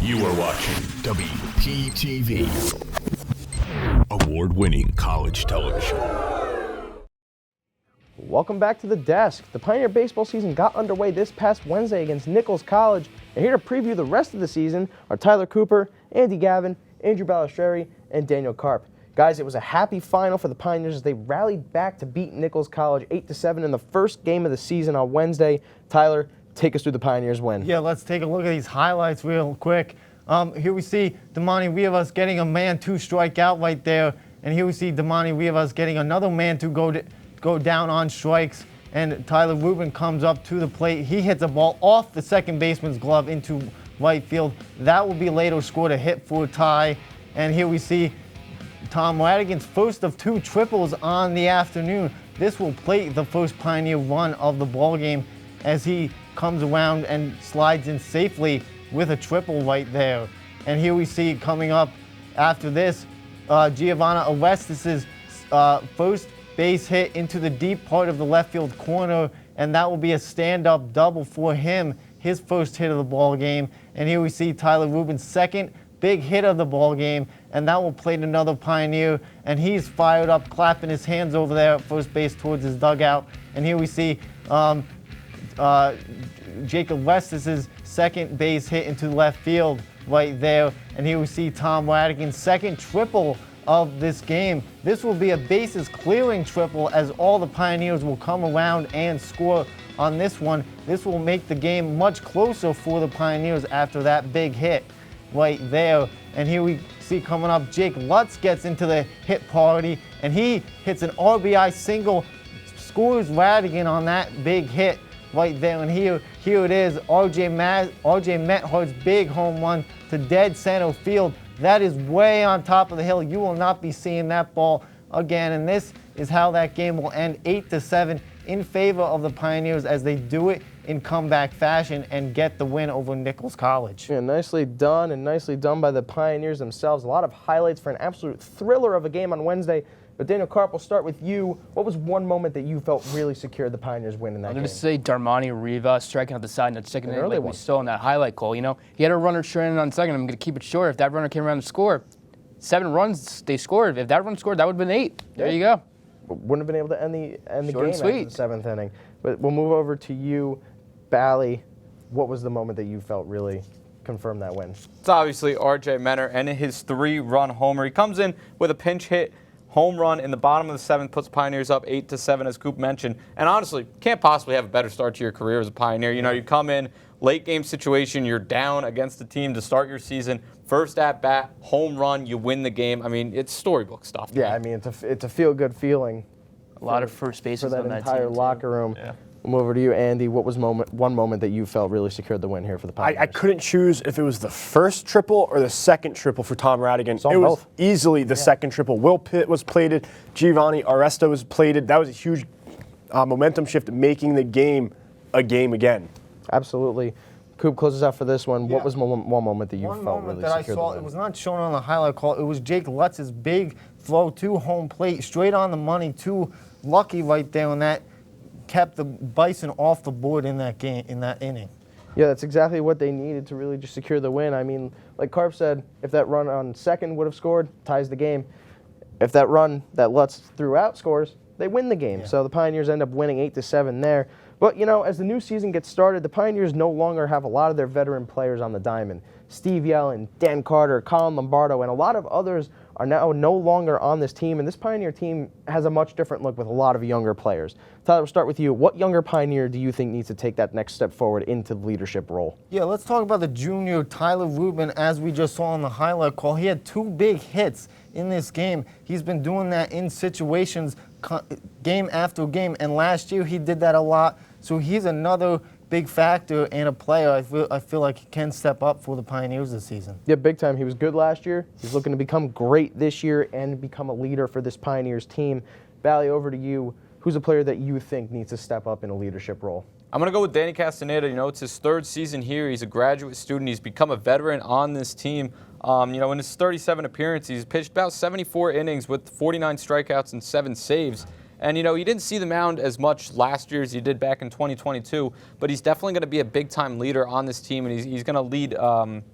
You are watching WPTV, award-winning college television. Welcome back to the desk. The Pioneer baseball season got underway this past Wednesday against Nichols College. And here to preview the rest of the season are Tyler Cooper, Andy Gavin, Andrew Ballistreri, and Daniel Karp. Guys, it was a happy final for the Pioneers as they rallied back to beat Nichols College 8-7 in the first game of the season on Wednesday. Tyler, take us through the Pioneers' win. Yeah, let's take a look at these highlights real quick. Here we see Damani Rivas getting a man-2 strikeout right there. And here we see Damani Rivas getting another man-2 go down on strikes. And Tyler Rubin comes up to the plate. He hits a ball off the second baseman's glove into right field. That will be later scored a hit for a tie. And here we see Tom Radigan's first of 2 triples on the afternoon. This will plate the first Pioneer run of the ball game as he comes around and slides in safely with a triple right there. And here we see coming up after this, Giovanna Orestes' first base hit into the deep part of the left field corner, and that will be a stand-up double for him, his first hit of the ball game. And here we see Tyler Rubin's second big hit of the ball game, and that will plate another Pioneer, and he's fired up, clapping his hands over there at first base towards his dugout. And here we see Jacob Westis' second base hit into left field right there. And here we see Tom Radigan's second triple of this game. This will be a bases clearing triple as all the Pioneers will come around and score on this one. This will make the game much closer for the Pioneers after that big hit right there. And here we see coming up, Jake Lutz gets into the hit party, and he hits an RBI single, scores Radigan on that big hit right there. And here it is, RJ Methart's big home run to dead center field. That is way on top of the hill. You will not be seeing that ball again. And this is how that game will end, 8-7 in favor of the Pioneers as they do it in comeback fashion and get the win over Nichols College. Yeah, nicely done, and nicely done by the Pioneers themselves. A lot of highlights for an absolute thriller of a game on Wednesday. But Daniel Karp, we'll start with you. What was one moment that you felt really secured the Pioneers win in that game? I'm going to say Darmani Rivas striking out the side in that second inning like we saw in that highlight call. You know, he had a runner stranded on second. I'm going to keep it short. If that runner came around to score, 7 runs they scored. If that run scored, that would have been 8. There you go. Wouldn't have been able to end the Short game and sweet. after the 7th inning. But we'll move over to you, Bally. What was the moment that you felt really confirmed that win? It's obviously RJ Menner and his 3-run homer. He comes in with a pinch hit home run in the bottom of the 7th, puts Pioneers up 8-7, as Coop mentioned. And honestly, can't possibly have a better start to your career as a Pioneer. You know, you come in, late game situation, you're down against the team to start your season. First at bat, home run, you win the game. I mean, it's storybook stuff. Yeah, I mean, it's a feel-good feeling. A lot of first bases for that on that entire team, locker room. Yeah. We'll move over to you, Andy. What was one moment that you felt really secured the win here for the Pioneers? I couldn't choose if it was the first triple or the second triple for Tom Radigan. It was both. Easily the second triple. Will Pitt was plated. Giovanni Aresta was plated. That was a huge momentum shift, making the game a game again. Absolutely. Coop closes out for this one. What was one moment that you One felt moment really that I secured saw, the win? it was not shown on the highlight call. It was Jake Lutz's big throw to home plate, straight on the money to Lucky right there, and that kept the Bison off the board in that game, in that inning. Yeah, that's exactly what they needed to really just secure the win. I mean, like Karp said, if that run on second would have scored, ties the game. If that run that Lutz threw out scores, they win the game. Yeah. So the Pioneers end up winning 8-7 there. But, you know, as the new season gets started, the Pioneers no longer have a lot of their veteran players on the diamond. Steve Yellen, Dan Carter, Colin Lombardo, and a lot of others are now no longer on this team, and this Pioneer team has a much different look with a lot of younger players. Tyler, we'll start with you. What younger Pioneer do you think needs to take that next step forward into the leadership role? Yeah, let's talk about the junior Tyler Rubin, as we just saw on the highlight call. He had 2 big hits in this game. He's been doing that in situations game after game, and last year he did that a lot. So he's another big factor and a player I feel like he can step up for the Pioneers this season. Yeah, big time. He was good last year. He's looking to become great this year and become a leader for this Pioneers team. Bally, over to you. Who's a player that you think needs to step up in a leadership role? I'm going to go with Danny Castaneda. You know, it's his 3rd season here. He's a graduate student. He's become a veteran on this team. You know, in his 37 appearances, he's pitched about 74 innings with 49 strikeouts and 7 saves. And, he didn't see the mound as much last year as he did back in 2022, but he's definitely going to be a big-time leader on this team, and he's going to lead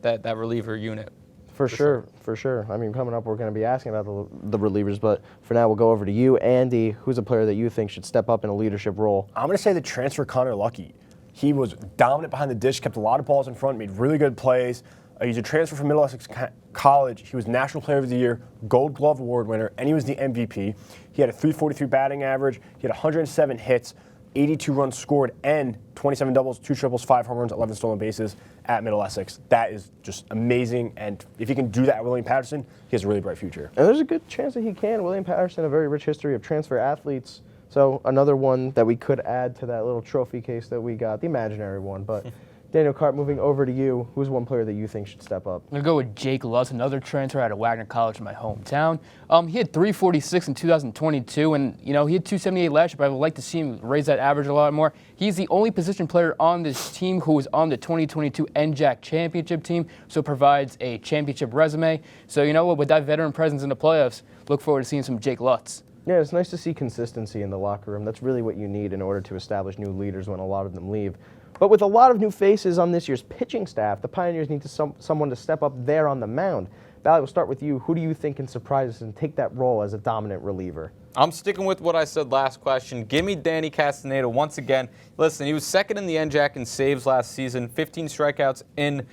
that reliever unit. For sure. I mean, coming up, we're going to be asking about the relievers, but for now, we'll go over to you, Andy. Who's a player that you think should step up in a leadership role? I'm going to say the transfer Connor Lucky. He was dominant behind the dish, kept a lot of balls in front, made really good plays. He's a transfer from Nichols College. He was National Player of the Year, Gold Glove Award winner, and he was the MVP. He had a .343 batting average. He had 107 hits, 82 runs scored, and 27 doubles, 2 triples, 5 home runs, 11 stolen bases at Middle Essex. That is just amazing, and if he can do that at William Patterson, he has a really bright future. And there's a good chance that he can. William Patterson, a very rich history of transfer athletes. So another one that we could add to that little trophy case that we got, the imaginary one. But Daniel Karp, moving over to you, who's one player that you think should step up? I'm going to go with Jake Lutz, another transfer out of Wagner College in my hometown. He had .346 in 2022, and, he had .278 last year, but I would like to see him raise that average a lot more. He's the only position player on this team who was on the 2022 NJAC championship team, so provides a championship resume. So, with that veteran presence in the playoffs, look forward to seeing some Jake Lutz. Yeah, it's nice to see consistency in the locker room. That's really what you need in order to establish new leaders when a lot of them leave. But with a lot of new faces on this year's pitching staff, the Pioneers need someone to step up there on the mound. Valley, we'll start with you. Who do you think can surprise us and take that role as a dominant reliever? I'm sticking with what I said last question. Give me Danny Castaneda once again. Listen, he was second in the NJAC in saves last season, 15 strikeouts in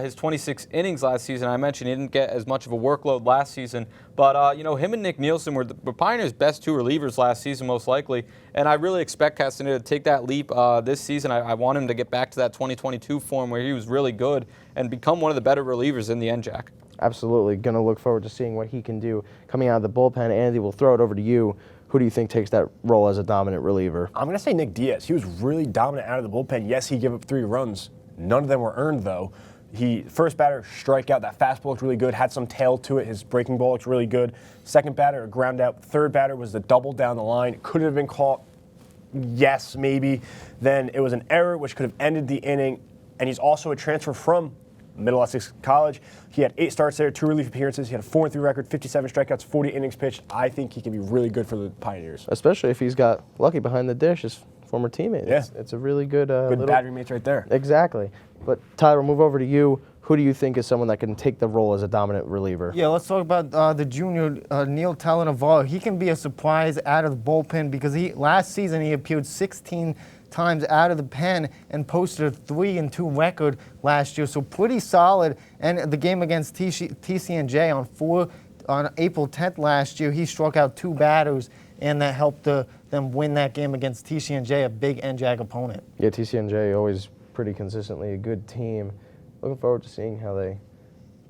his 26 innings last season. I mentioned he didn't get as much of a workload last season, but him and Nick Nielsen were the Pioneers' best 2 relievers last season, most likely, and I really expect Castaneda to take that leap this season. I want him to get back to that 2022 form where he was really good and become one of the better relievers in the NJAC. Absolutely. Going to look forward to seeing what he can do coming out of the bullpen. Andy, we'll throw it over to you. Who do you think takes that role as a dominant reliever? I'm going to say Nick Diaz. He was really dominant out of the bullpen. Yes, he gave up 3 runs. None of them were earned, though. First batter, strikeout. That fastball looked really good, had some tail to it. His breaking ball looked really good. Second batter, a ground out. Third batter was the double down the line. Could it have been caught? Yes, maybe. Then it was an error, which could have ended the inning. And he's also a transfer from Middle Essex College. He had 8 starts there, 2 relief appearances. He had a 4-3 record, 57 strikeouts, 40 innings pitched. I think he can be really good for the Pioneers. Especially if he's got Lucky behind the dish, his former teammate. Yeah. It's a really good battery mates right there. Exactly. But Tyler, we'll move over to you. Who do you think is someone that can take the role as a dominant reliever? Yeah, let's talk about the junior, Neil Talanovato. He can be a surprise out of the bullpen because last season he appeared 16 times out of the pen and posted a 3-2 record last year, so pretty solid. And the game against TCNJ on April 10th last year, he struck out 2 batters, and that helped them win that game against TCNJ, a big NJAC opponent. Yeah, TCNJ always pretty consistently a good team. Looking forward to seeing how they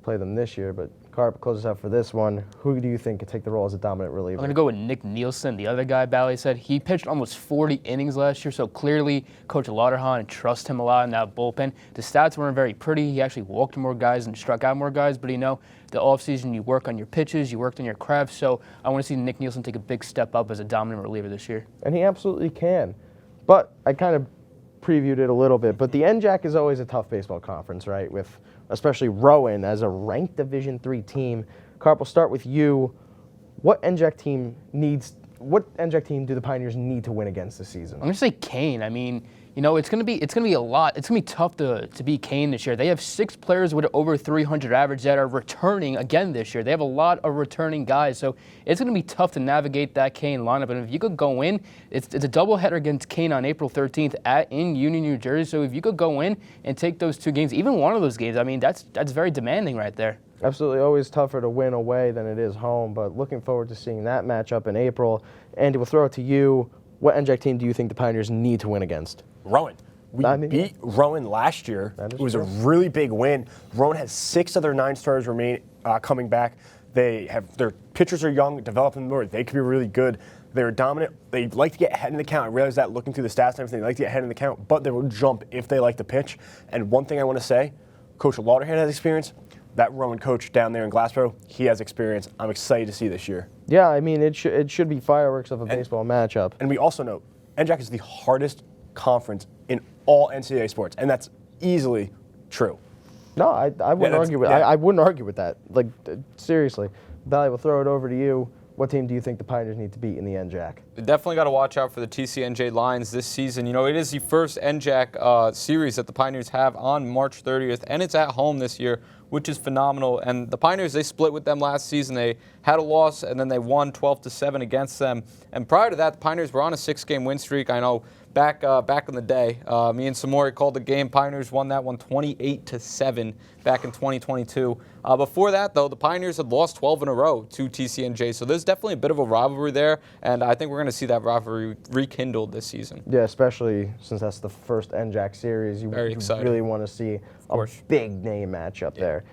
play them this year, but Karp, close us out for this one. Who do you think could take the role as a dominant reliever? I'm going to go with Nick Nielsen, the other guy Bally said. He pitched almost 40 innings last year, so clearly Coach Lauterhahn trusts him a lot in that bullpen. The stats weren't very pretty. He actually walked more guys and struck out more guys, but the offseason you work on your pitches, you worked on your craft, so I want to see Nick Nielsen take a big step up as a dominant reliever this year. And he absolutely can. But I kind of previewed it a little bit, but the NJAC is always a tough baseball conference, right? With especially Rowan as a ranked Division III team. Karp, we'll start with you. What NJAC team do the Pioneers need to win against this season? I'm going to say Kane. I mean, it's going to be a lot. It's going to be tough to beat Kane this year. They have 6 players with over 300 average that are returning again this year. They have a lot of returning guys, so it's going to be tough to navigate that Kane lineup. And if you could go in, it's a doubleheader against Kane on April 13th in Union, New Jersey. So if you could go in and take those 2 games, even one of those games, I mean, that's very demanding right there. Absolutely, always tougher to win away than it is home, but looking forward to seeing that matchup in April. Andy, we'll throw it to you. What NJAC team do you think the Pioneers need to win against? Rowan. We beat Rowan last year. It was a really big win. Rowan has 6 of their 9 starters coming back. Their pitchers are young, developing more. They could be really good. They're dominant. They like to get ahead in the count. I realize that looking through the stats and everything, they like to get ahead in the count, but they will jump if they like to pitch. And one thing I want to say, Coach Lauterhahn has experience. That Rowan coach down there in Glassboro, he has experience. I'm excited to see this year. Yeah, I mean, it should be fireworks of a baseball matchup. And we also know NJAC is the hardest conference in all NCAA sports, and that's easily true. No, I wouldn't argue with. I wouldn't argue with that. Like seriously, Valley, we'll throw it over to you. what team do you think the Pioneers need to beat in the NJAC? They definitely got to watch out for the TCNJ Lions this season. You know, it is the first NJAC series that the Pioneers have on March 30th, and it's at home this year, which is phenomenal. And the Pioneers, they split with them last season. They had a loss, and then they won 12-7 against them. And prior to that, the Pioneers were on a 6-game win streak. I know back in the day, me and Samori called the game. Pioneers won that one 28-7 back in 2022. Before that, though, the Pioneers had lost 12 in a row to TCNJ. So there's definitely a bit of a rivalry there, and I think we're going to see that rivalry rekindled this season. Yeah, especially since that's the first NJAC series. You really want to see a big name matchup there.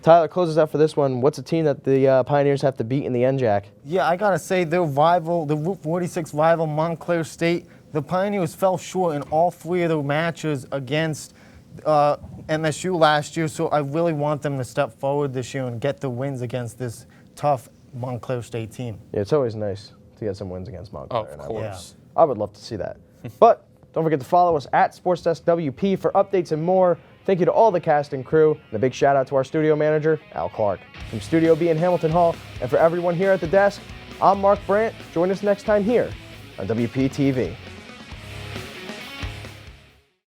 Tyler closes out for this one. What's a team that the Pioneers have to beat in the NJAC? Yeah, I got to say their rival, the Route 46 rival, Montclair State, the Pioneers fell short in all 3 of their matches against MSU last year, so I really want them to step forward this year and get the wins against this tough Montclair State team. Yeah, it's always nice to get some wins against Montclair. Of course. I would love to see that. But don't forget to follow us at SportsDeskWP for updates and more. Thank you to all the cast and crew, and a big shout out to our studio manager, Al Clarke. From Studio B in Hamilton Hall, and for everyone here at the desk, I'm Marc Brandt. Join us next time here on WPTV.